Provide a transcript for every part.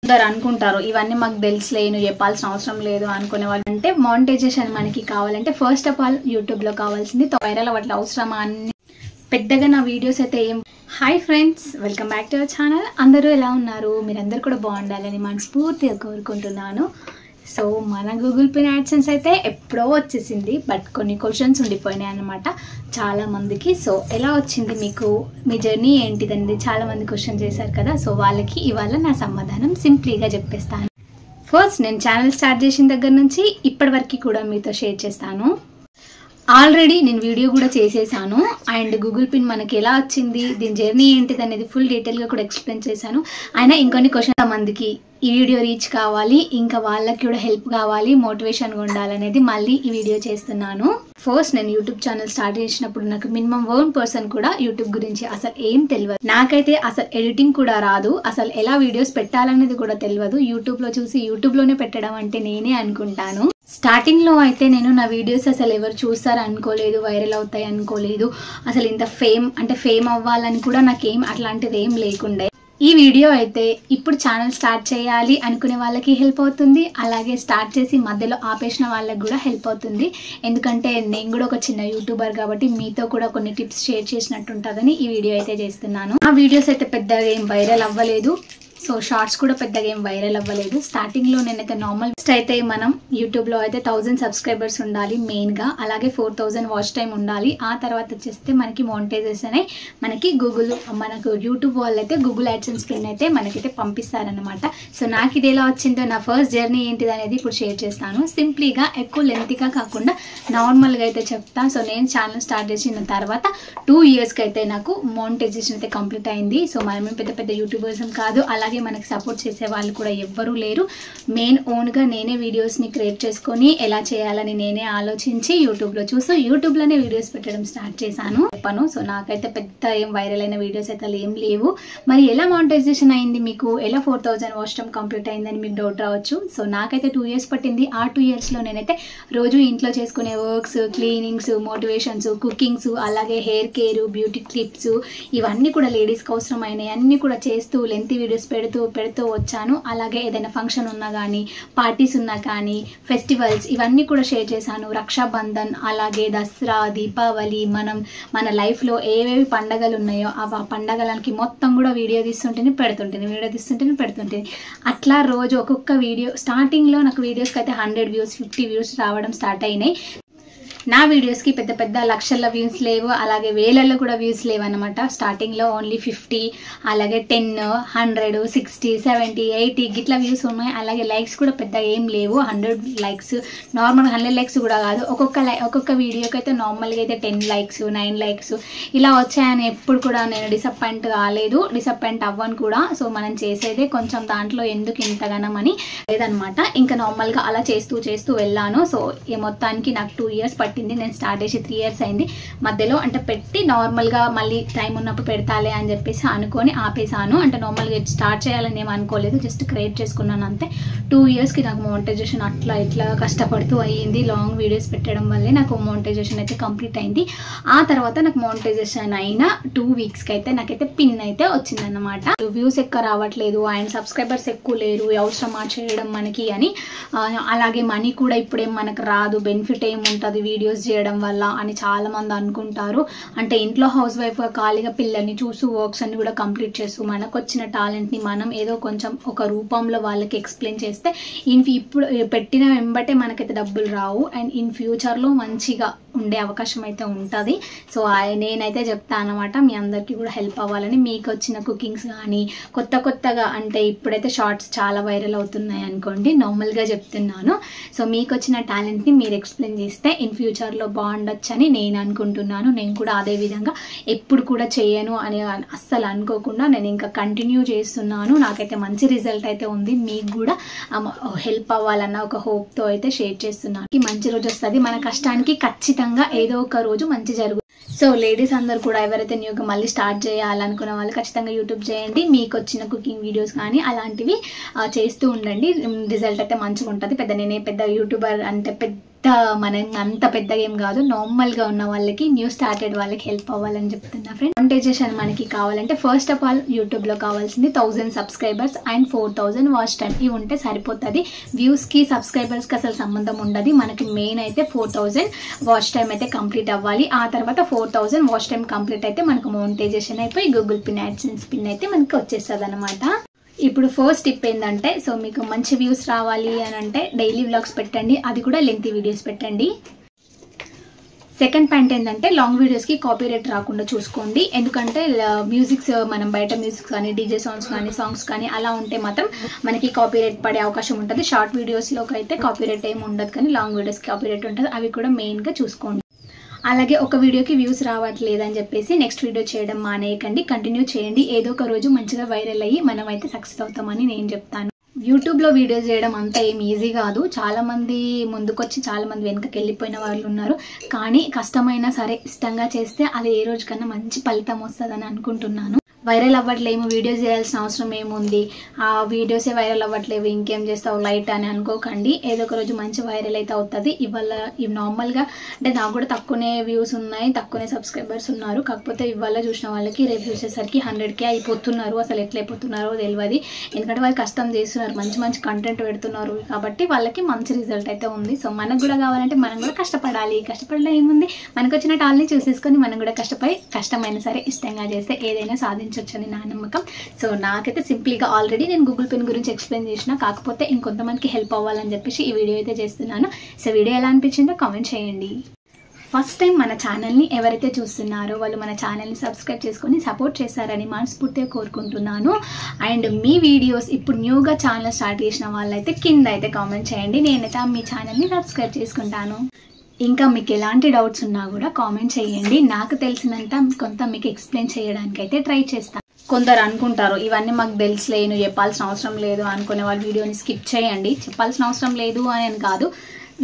అందరు అనుకుంటారు ఇవన్నీ మాకు తెలుసులే, నువ్వు చెప్పాల్సిన అవసరం లేదు అనుకునే వాళ్ళు. అంటే మానిటైజేషన్ మనకి కావాలంటే ఫస్ట్ ఆఫ్ ఆల్ యూట్యూబ్లో కావాల్సింది వైరల్ అవ్వట్ల అవసరమా అని పెద్దగా నా వీడియోస్ అయితే ఏం. Hi friends, welcome back to our channel. అందరూ ఎలా ఉన్నారు? మీరందరూ కూడా బాగుండాలని మనస్ఫూర్తిగా కోరుకుంటున్నాను. సో మన గూగుల్ పే యాడ్సెన్స్ అయితే ఎప్పుడో వచ్చేసింది, బట్ కొన్ని క్వశ్చన్స్ ఉండిపోయినాయి అన్నమాట చాలామందికి. సో ఎలా వచ్చింది మీకు, మీ జర్నీ ఏంటిదండి చాలామంది క్వశ్చన్ చేశారు కదా. సో వాళ్ళకి ఇవాళ నా సమాధానం సింప్లీగా చెప్పేస్తాను. ఫస్ట్, నేను ఛానల్ స్టార్ట్ చేసిన దగ్గర నుంచి ఇప్పటి వరకు కూడా మీతో షేర్ చేస్తాను. ఆల్రెడీ నేను వీడియో కూడా చేసేసాను, అండ్ గూగుల్ పిన్ మనకి ఎలా వచ్చింది, దీని జర్నీ ఏంటిది అనేది ఫుల్ డీటెయిల్గా కూడా ఎక్స్ప్లెయిన్ చేశాను. అయినా ఇంకొన్ని క్వశ్చన్ మందికి ఈ వీడియో రీచ్ కావాలి, ఇంకా వాళ్ళకి కూడా హెల్ప్ కావాలి, మోటివేషన్గా ఉండాలనేది మళ్ళీ ఈ వీడియో చేస్తున్నాను. ఫస్ట్, నేను యూట్యూబ్ ఛానల్ స్టార్ట్ చేసినప్పుడు నాకు మినిమం 1% కూడా యూట్యూబ్ గురించి అసలు ఏం తెలియదు. నాకైతే అసలు ఎడిటింగ్ కూడా రాదు, అసలు ఎలా వీడియోస్ పెట్టాలనేది కూడా తెలియదు. యూట్యూబ్లో చూసి యూట్యూబ్లోనే పెట్టడం అంటే నేనే అనుకుంటాను. స్టార్టింగ్లో అయితే నేను నా వీడియోస్ అసలు ఎవరు చూస్తారు అనుకోలేదు, వైరల్ అవుతాయి అనుకోలేదు. అసలు ఇంత ఫేమ్ అవ్వాలని కూడా నాకేం అట్లాంటిది ఏం లేకుండే. ఈ వీడియో అయితే ఇప్పుడు ఛానల్ స్టార్ట్ చేయాలి అనుకునే వాళ్ళకి హెల్ప్ అవుతుంది, అలాగే స్టార్ట్ చేసి మధ్యలో ఆపేసిన వాళ్ళకి కూడా హెల్ప్ అవుతుంది. ఎందుకంటే నేను కూడా ఒక చిన్న యూట్యూబర్ కాబట్టి మీతో కూడా కొన్ని టిప్స్ షేర్ చేసినట్టు ఉంటుందని ఈ వీడియో అయితే చేస్తున్నాను. ఆ వీడియోస్ అయితే పెద్దగా ఏం వైరల్ అవ్వలేదు, సో షార్ట్స్ కూడా పెద్దగా ఏం వైరల్ అవ్వలేదు. స్టార్టింగ్లో నేనైతే నార్మల్ అయితే మనం యూట్యూబ్లో అయితే 1000 సబ్స్క్రైబర్స్ ఉండాలి మెయిన్గా, అలాగే 4000 వాచ్ టైం ఉండాలి. ఆ తర్వాత వచ్చేస్తే మనకి మోనిటైజేషన్ అయి మనకి మనకు యూట్యూబ్ వాళ్ళు అయితే గూగుల్ యాడ్సెన్స్ పిన్ అయితే మనకైతే పంపిస్తారనమాట. సో నాకు ఇది ఎలా వచ్చిందో, నా ఫస్ట్ జర్నీ ఏంటిది అనేది ఇప్పుడు షేర్ చేస్తాను. సింప్లీగా ఎక్కువ లెంతీగా కాకుండా నార్మల్గా అయితే చెప్తాను. సో నేను ఛానల్ స్టార్ట్ చేసిన తర్వాత 2 ఇయర్స్కి అయితే నాకు మోనిటైజేషన్ అయితే కంప్లీట్ అయింది. సో మనం పెద్ద పెద్ద యూట్యూబర్స్ కాదు, అలాగే మనకి సపోర్ట్ చేసే వాళ్ళు కూడా ఎవ్వరూ లేరు. మెయిన్ ఓన్గా నేనే వీడియోస్ని క్రియేట్ చేసుకొని ఎలా చేయాలని నేనే ఆలోచించి యూట్యూబ్లో చూసి యూట్యూబ్లోనే వీడియోస్ పెట్టడం స్టార్ట్ చేశాను. సో నాకైతే పెద్ద ఏం వైరల్ అయిన వీడియోస్ అయితే ఏం లేవు. మరి ఎలా మానిటైజేషన్ అయింది, మీకు ఎలా 4000 వాచ్ టైం కంప్లీట్ అయిందని మీకు డౌట్ రావచ్చు. సో నాకైతే 2 ఇయర్స్ పట్టింది. ఆ 2 ఇయర్స్లో నేనైతే రోజు ఇంట్లో చేసుకునే వర్క్స్, క్లీనింగ్స్, మోటివేషన్స్, కుకింగ్స్, అలాగే హెయిర్ కేర్, బ్యూటీ క్లిప్స్, ఇవన్నీ కూడా లేడీస్కి అవసరమైనవి అన్నీ కూడా చేస్తూ లెంతీ వీడియోస్ పెడుతూ వచ్చాను. అలాగే ఏదైనా ఫంక్షన్ ఉన్నా కానీ, పార్టీస్ ఉన్నా కానీ, ఫెస్టివల్స్ ఇవన్నీ కూడా షేర్ చేశాను. రక్షాబంధన్, అలాగే దసరా, దీపావళి, మన లైఫ్లో ఏవేవి పండగలు ఉన్నాయో ఆ పండగలకి మొత్తం కూడా వీడియో తీస్తుంటేనే పెడుతుంటేనే అట్లా రోజు ఒక్కొక్క వీడియో. స్టార్టింగ్లో నాకు వీడియోస్కి అయితే 100 వ్యూస్, 50 వ్యూస్ రావడం స్టార్ట్ అయినాయి. నా వీడియోస్కి పెద్ద లక్షల వ్యూస్ లేవు, అలాగే వేలల్లో కూడా వ్యూస్ లేవు అనమాట. స్టార్టింగ్లో ఓన్లీ 50, అలాగే 10, 100, 60, 70, 80 గిట్లా వ్యూస్ ఉన్నాయి. అలాగే లైక్స్ కూడా పెద్దగా ఏం లేవు, 100 లైక్స్, నార్మల్గా 100 లైక్స్ కూడా కాదు. ఒక్కొక్క వీడియోకి అయితే నార్మల్గా అయితే 10 లైక్స్, 9 లైక్స్ ఇలా వచ్చాయని ఎప్పుడు కూడా నేను డిసప్పాయింట్ కాలేదు, డిసప్పాయింట్ అవ్వను కూడా. సో మనం చేసేదే కొంచెం, దాంట్లో ఎందుకు ఇంతగానం అని లేదనమాట. ఇంకా నార్మల్గా అలా చేస్తూ వెళ్ళాను. సో ఈ మొత్తానికి నాకు 2 ఇయర్స్ పట్టింది. నేను స్టార్ట్ చేసి 3 ఇయర్స్ అయింది. మధ్యలో అంటే పెట్టి నార్మల్గా మళ్ళీ టైం ఉన్నప్పుడు పెడతాలే అని చెప్పేసి అనుకొని ఆపేసాను. అంటే నార్మల్గా స్టార్ట్ చేయాలని ఏం అనుకోలేదు, జస్ట్ క్రియేట్ చేసుకున్నాను అంతే. 2 ఇయర్స్కి నాకు మోనిటైజేషన్ అట్లా ఇట్లా కష్టపడుతూ అయ్యింది. లాంగ్ వీడియోస్ పెట్టడం వల్లే నాకు మోనిటైజేషన్ అయితే కంప్లీట్ అయింది. ఆ తర్వాత నాకు మోనిటైజేషన్ అయిన 2 వీక్స్కి అయితే నాకైతే పిన్ అయితే వచ్చిందన్నమాట. వ్యూస్ ఎక్కువ రావట్లేదు అండ్ సబ్స్క్రైబర్స్ ఎక్కువ లేరు, అవసరమా చేయడం మనకి అని. అలాగే మనీ కూడా ఇప్పుడేం మనకు రాదు, బెనిఫిట్ ఏముంటుంది వీడియోస్ చేయడం వల్ల అని చాలా మంది అనుకుంటారు. అంటే ఇంట్లో హౌస్ వైఫ్గా ఖాళీగా పిల్లల్ని చూస్తూ వర్క్స్ అన్ని కూడా కంప్లీట్ చేస్తూ మనకు వచ్చిన టాలెంట్ని మనం ఏదో కొంచెం ఒక రూపంలో వాళ్ళకి ఎక్స్ప్లెయిన్ చేస్తే ఇప్పుడు పెట్టిన వెంబటే మనకైతే డబ్బులు రావు, అండ్ ఇన్ ఫ్యూచర్లో మంచిగా ఉండే అవకాశం అయితే ఉంటుంది. సో నేనైతే చెప్తాను అనమాట, మీ అందరికీ కూడా హెల్ప్ అవ్వాలని. మీకు వచ్చిన కుకింగ్స్ కానీ కొత్తగా అంటే ఇప్పుడైతే షార్ట్స్ చాలా వైరల్ అవుతున్నాయి అనుకోండి, నార్మల్గా చెప్తున్నాను. సో మీకు వచ్చిన టాలెంట్ని మీరు ఎక్స్ప్లెయిన్ చేస్తే ఇన్ ఫ్యూచర్లో బాగుండొచ్చు అని నేను అనుకుంటున్నాను. నేను కూడా అదే విధంగా ఎప్పుడు కూడా చేయను అని అస్సలు అనుకోకుండా నేను ఇంకా కంటిన్యూ చేస్తున్నాను. నాకైతే మంచి రిజల్ట్ అయితే ఉంది. మీకు కూడా హెల్ప్ అవ్వాలన్న ఒక హోప్తో అయితే షేర్ చేస్తున్నాను. మంచి రోజు వస్తుంది, మన కష్టానికి ఖచ్చితంగా ఏదో ఒక రోజు మంచి జరుగుతుంది. సో లేడీస్ అందరూ కూడా ఎవరైతే న్యూగా మళ్ళీ స్టార్ట్ చేయాలనుకున్న వాళ్ళు ఖచ్చితంగా యూట్యూబ్ చేయండి. మీకు వచ్చిన కుకింగ్ వీడియోస్ కానీ అలాంటివి చేస్తూ ఉండండి, రిజల్ట్ అయితే మంచిగా ఉంటుంది. నేనే పెద్ద యూట్యూబర్ అంటే మనం అంత పెద్దగా ఏం కాదు, నార్మల్గా ఉన్న వాళ్ళకి న్యూ స్టార్టెడ్ వాళ్ళకి హెల్ప్ అవ్వాలని చెప్తున్నా ఫ్రెండ్. మానిటైజేషన్ మనకి కావాలంటే ఫస్ట్ ఆఫ్ ఆల్ యూట్యూబ్లో కావాల్సింది 1000 సబ్స్క్రైబర్స్ అండ్ 4000 వాచ్ టైం. ఇవి ఉంటే సరిపోతుంది. వ్యూస్కి సబ్స్క్రైబర్స్కి అసలు సంబంధం ఉండదు. మనకి మెయిన్ అయితే 4000 వాచ్ టైం అయితే కంప్లీట్ అవ్వాలి. ఆ తర్వాత 4000 వాచ్ టైం కంప్లీట్ అయితే మనకు మానిటైజేషన్ అయిపోయి గూగుల్ పిన్, యాడ్సెన్స్ పిన్ అయితే మనకి వచ్చేస్తుంది అనమాట. ఇప్పుడు ఫస్ట్ టిప్ ఏంటంటే, సో మీకు మంచి వ్యూస్ రావాలి అని అంటే డైలీ వ్లాగ్స్ పెట్టండి, అది కూడా లెంతీ వీడియోస్ పెట్టండి. సెకండ్ పాయింట్ ఏంటంటే, లాంగ్ వీడియోస్కి కాపీరైట్ రాకుండా చూసుకోండి. ఎందుకంటే మ్యూజిక్స్, మనం బయట మ్యూజిక్ కానీ డీజే సాంగ్స్ కానీ అలా ఉంటే మాత్రం మనకి కాపీరైట్ పడే అవకాశం ఉంటుంది. షార్ట్ వీడియోస్లోకి అయితే కాపీరైట్ ఏమి ఉండదు, కానీ లాంగ్ వీడియోస్కి కాపీరైట్ ఉంటుంది. అవి కూడా మెయిన్గా చూసుకోండి. అలాగే ఒక వీడియోకి వ్యూస్ రావట్లేదు అని చెప్పేసి నెక్స్ట్ వీడియో చేయడం మానేయకండి, కంటిన్యూ చేయండి. ఏదో ఒక రోజు మంచిగా వైరల్ అయ్యి మనం అయితే సక్సెస్ అవుతామని నేను చెప్తాను. యూట్యూబ్లో వీడియోస్ చేయడం అంత ఏం ఈజీ కాదు. చాలామంది ముందుకొచ్చి చాలామంది వెనకకి వెళ్ళిపోయిన వాళ్ళు ఉన్నారు. కానీ కష్టమైనా సరే ఇష్టంగా చేస్తే అది ఏ రోజు కన్నా మంచి ఫలితం వస్తుందని అనుకుంటున్నాను. వైరల్ అవ్వట్లేము, వీడియోస్ చేయాల్సిన అవసరం ఏముంది, ఆ వీడియోసే వైరల్ అవ్వట్లేవు ఇంకేం చేస్తావు లైట్ అని అనుకోకండి. ఏదో ఒక రోజు మంచి వైరల్ అయితే అవుతుంది. ఇవాళ ఇవి నార్మల్గా అంటే నాకు కూడా తక్కువనే వ్యూస్ ఉన్నాయి, తక్కువనే సబ్స్క్రైబర్స్ ఉన్నారు. కాకపోతే ఇవాళ చూసిన వాళ్ళకి రేపు చూసేసరికి 100K అయిపోతున్నారు. అసలు ఎట్లా అయిపోతున్నారో తెలియదు. ఎందుకంటే వాళ్ళు కష్టం చేస్తున్నారు, మంచి మంచి కంటెంట్ పెడుతున్నారు కాబట్టి వాళ్ళకి మంచి రిజల్ట్ అయితే ఉంది. సో మనకు కూడా కావాలంటే మనం కూడా కష్టపడాలి. కష్టపడడం ఏముంది, మనకు వచ్చిన టాల్ని చూసేసుకొని మనం కూడా కష్టమైనా సరే ఇష్టంగా చేస్తే ఏదైనా సాధించవచ్చు అని నా నమ్మకం. సో నాకైతే సింపుల్గా ఆల్రెడీ నేను గూగుల్ పిన్ గురించి ఎక్స్ప్లెయిన్ చేసిన, కాకపోతే ఇంకొంతమందికి హెల్ప్ అవ్వాలని చెప్పేసి ఈ వీడియో అయితే చేస్తున్నాను. సో వీడియో ఎలా అనిపించిందో కామెంట్ చేయండి. ఫస్ట్ టైం మన ఛానల్ని ఎవరైతే చూస్తున్నారో వాళ్ళు మన ఛానల్ని సబ్స్క్రైబ్ చేసుకొని సపోర్ట్ చేస్తారని మనస్ఫూర్తిగా కోరుకుంటున్నాను. అండ్ మీ వీడియోస్ ఇప్పుడు న్యూగా ఛానల్ స్టార్ట్ చేసిన వాళ్ళైతే కింద అయితే కామెంట్ చేయండి, నేనైతే మీ ఛానల్ని సబ్స్క్రైబ్ చేసుకుంటాను. ఇంకా మీకు ఎలాంటి డౌట్స్ ఉన్నా కూడా కామెంట్ చేయండి. నాకు తెలిసినంత కొంత మీకు ఎక్స్ప్లెయిన్ చేయడానికి అయితే ట్రై చేస్తాను. కొందరు అనుకుంటారు ఇవన్నీ మాకు తెలుసులేను, చెప్పాల్సిన అవసరం లేదు అనుకునే వాళ్ళు వీడియోని స్కిప్ చేయండి. చెప్పాల్సిన అవసరం లేదు అని కాదు,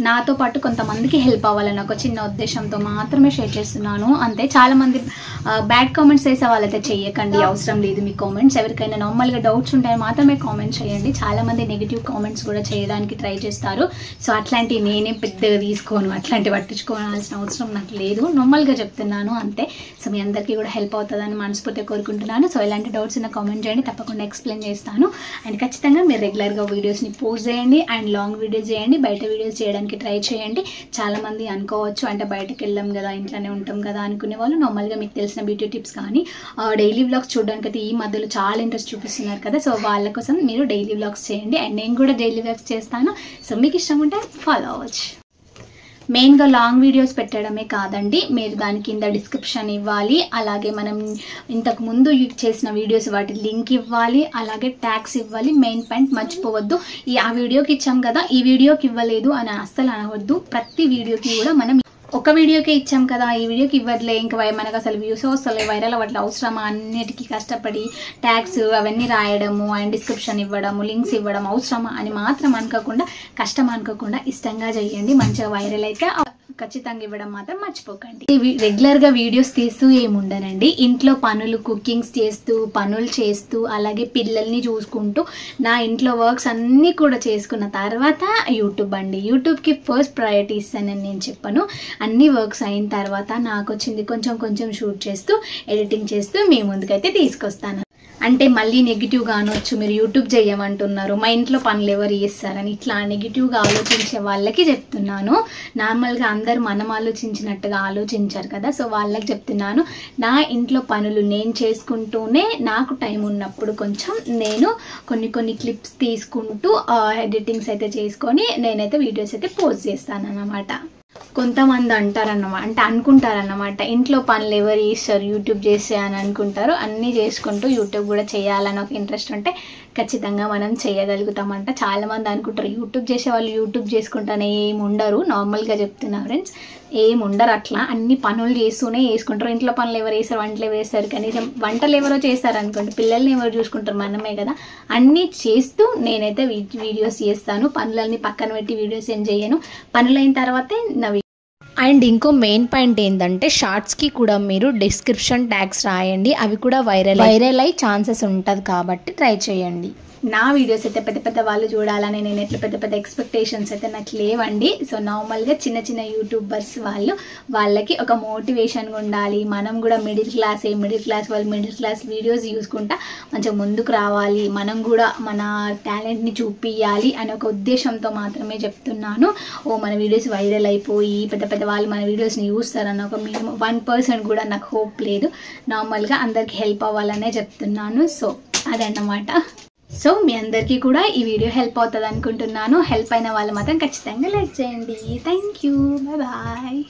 నాతో పాటు కొంతమందికి హెల్ప్ అవ్వాలని ఒక చిన్న ఉద్దేశంతో మాత్రమే షేర్ చేస్తున్నాను అంతే. చాలామంది బ్యాడ్ కామెంట్స్ చేసే వాళ్ళైతే చెయ్యకండి, అవసరం లేదు మీ కామెంట్స్. ఎవరికైనా నార్మల్గా డౌట్స్ ఉంటాయి మాత్రమే కామెంట్ చేయండి. చాలామంది నెగిటివ్ కామెంట్స్ కూడా చేయడానికి ట్రై చేస్తారు. సో అట్లాంటివి నేనే పెద్దగా తీసుకోను, అట్లాంటివి పట్టించుకోవాల్సిన అవసరం నాకు లేదు, నార్మల్గా చెప్తున్నాను అంతే. సో మీ అందరికీ కూడా హెల్ప్ అవుతుందని మనస్ఫూర్తిగా కోరుకుంటున్నాను. సో ఎలాంటి డౌట్స్ ఉన్నా కామెంట్ చేయండి, తప్పకుండా ఎక్స్ప్లెయిన్ చేస్తాను. అండ్ ఖచ్చితంగా మీరు రెగ్యులర్గా వీడియోస్ని పోస్ట్ చేయండి అండ్ లాంగ్ వీడియోస్ చేయండి, బయట వీడియోస్ చేయడానికి ట్రై చేయండి. చాలామంది అనుకోవచ్చు అంటే బయటకు వెళ్ళాం కదా, ఇంట్లోనే ఉంటాం కదా అనుకునే వాళ్ళు నార్మల్గా మీకు తెలిసిన బ్యూటీ టిప్స్ కానీ డైలీ వ్లాగ్స్ చూడడానికి అయితే ఈ మధ్యలో చాలా ఇంట్రెస్ట్ చూపిస్తున్నారు కదా, సో వాళ్ళ కోసం మీరు డైలీ వ్లాగ్స్ చేయండి. అండ్ నేను కూడా డైలీ వ్లాగ్స్ చేస్తాను, సో మీకు ఇష్టం ఉంటే ఫాలో అవ్వచ్చు. మెయిన్గా లాంగ్ వీడియోస్ పెట్టడమే కాదండి, మీరు దాని కింద డిస్క్రిప్షన్ ఇవ్వాలి, అలాగే మనం ఇంతకు ముందు చేసిన వీడియోస్ వాటి లింక్ ఇవ్వాలి, అలాగే ట్యాగ్స్ ఇవ్వాలి. మెయిన్ పాయింట్ మర్చిపోవద్దు, ఆ వీడియోకి ఇచ్చాం కదా ఈ వీడియోకి ఇవ్వలేదు అని అస్సలు అనవద్దు. ప్రతి వీడియోకి కూడా మనం ఒక వీడియోకే ఇచ్చాం కదా ఈ వీడియోకి ఇవ్వట్లే, ఇంకా మనకు అసలు వ్యూస్ వస్తలే, వైరల్ అవ్వట్లే, అవసరమా అన్నిటికీ కష్టపడి ట్యాగ్స్ అవన్నీ రాయడము అండ్ డిస్క్రిప్షన్ ఇవ్వడము, లింక్స్ ఇవ్వడం అవసరమా అని మాత్రం అనుకోకుండా, కష్టం అనుకోకుండా ఇష్టంగా చేయండి. మంచిగా వైరల్ అయితే ఖచ్చితంగా ఇవ్వడం మాత్రం మర్చిపోకండి. రెగ్యులర్గా వీడియోస్ తీస్తూ ఏముండనండి, ఇంట్లో పనులు, కుకింగ్స్ చేస్తూ, పనులు చేస్తూ, అలాగే పిల్లల్ని చూసుకుంటూ నా ఇంట్లో వర్క్స్ అన్నీ కూడా చేసుకున్న తర్వాత యూట్యూబ్ అండి. యూట్యూబ్కి ఫస్ట్ ప్రయారిటీ ఇస్తానని నేను చెప్పను. అన్ని వర్క్స్ అయిన తర్వాత నాకు వచ్చింది కొంచెం కొంచెం షూట్ చేస్తూ, ఎడిటింగ్ చేస్తూ మీ ముందుకైతే తీసుకొస్తాను. అంటే మళ్ళీ నెగిటివ్గా అనవచ్చు, మీరు యూట్యూబ్ చేయమంటున్నారు, మా ఇంట్లో పనులు ఎవరు చేస్తారని, ఇట్లా నెగిటివ్గా ఆలోచించే వాళ్ళకి చెప్తున్నాను. నార్మల్గా అందరు మనం ఆలోచించినట్టుగా ఆలోచించారు కదా, సో వాళ్ళకి చెప్తున్నాను. నా ఇంట్లో పనులు నేను చేసుకుంటూనే నాకు టైం ఉన్నప్పుడు కొంచెం నేను కొన్ని క్లిప్స్ తీసుకుంటూ ఎడిటింగ్స్ అయితే చేసుకొని నేనైతే వీడియోస్ అయితే పోస్ట్ చేస్తాను అన్నమాట. కొంతమంది అనుకుంటారన్నమాట ఇంట్లో పనులు ఎవరు చేస్తారు యూట్యూబ్ చేస్తే అని అనుకుంటారు. అన్నీ చేసుకుంటూ యూట్యూబ్ కూడా చేయాలని ఒక ఇంట్రెస్ట్ ఉంటే ఖచ్చితంగా మనం చేయగలుగుతామంట. చాలామంది అనుకుంటారు యూట్యూబ్ చేసే వాళ్ళు యూట్యూబ్ చేసుకుంటానే ఏమి ఉండరు. నార్మల్గా చెప్తున్నా ఫ్రెండ్స్, ఏమి ఉండరు అట్లా. అన్ని పనులు చేస్తూనే చేసుకుంటారు. ఇంట్లో పనులు ఎవరు వేస్తారు, వంటలు ఎవరు వేస్తారు, కనీసం వంటలు ఎవరో చేస్తారు అనుకోండి, పిల్లల్ని ఎవరు చూసుకుంటారు, మనమే కదా. అన్నీ చేస్తూ నేనైతే వీడియోస్ చేస్తాను. పనులన్నీ పక్కన పెట్టి వీడియోస్ ఏం చేయను. పనులైన తర్వాతే నవి. అండ్ ఇంకో మెయిన్ పాయింట్ ఏంటంటే షార్ట్స్కి కూడా మీరు డిస్క్రిప్షన్ ట్యాగ్స్ రాయండి, అవి కూడా వైరల్ అయ్యే ఛాన్సెస్ ఉంటుంది కాబట్టి ట్రై చేయండి. నా వీడియోస్ అయితే పెద్ద పెద్ద వాళ్ళు చూడాలని నేను ఎట్లా పెద్ద పెద్ద ఎక్స్పెక్టేషన్స్ అయితే నాకు లేవండి. సో నార్మల్గా చిన్న చిన్న యూట్యూబర్స్ వాళ్ళకి ఒక మోటివేషన్గా ఉండాలి. మనం కూడా మిడిల్ క్లాస్ వాళ్ళు మిడిల్ క్లాస్ వీడియోస్ చూసుకుంటా మంచిగా ముందుకు రావాలి, మనం కూడా మన టాలెంట్ని చూపించాలి అనే ఒక ఉద్దేశంతో మాత్రమే చెప్తున్నాను. మన వీడియోస్ వైరల్ అయిపోయి పెద్ద పెద్ద వాళ్ళు మన వీడియోస్ని చూస్తారన్న ఒక మినిమం 1% కూడా నాకు హోప్ లేదు. నార్మల్గా అందరికి హెల్ప్ అవ్వాలనే చెప్తున్నాను. సో అదన్నమాట. సో మీ అందరికీ కూడా ఈ వీడియో హెల్ప్ అవుతుంది అనుకుంటున్నాను. హెల్ప్ అయిన వాళ్ళు మాత్రం ఖచ్చితంగా లైక్ చేయండి. Thank you, bye bye.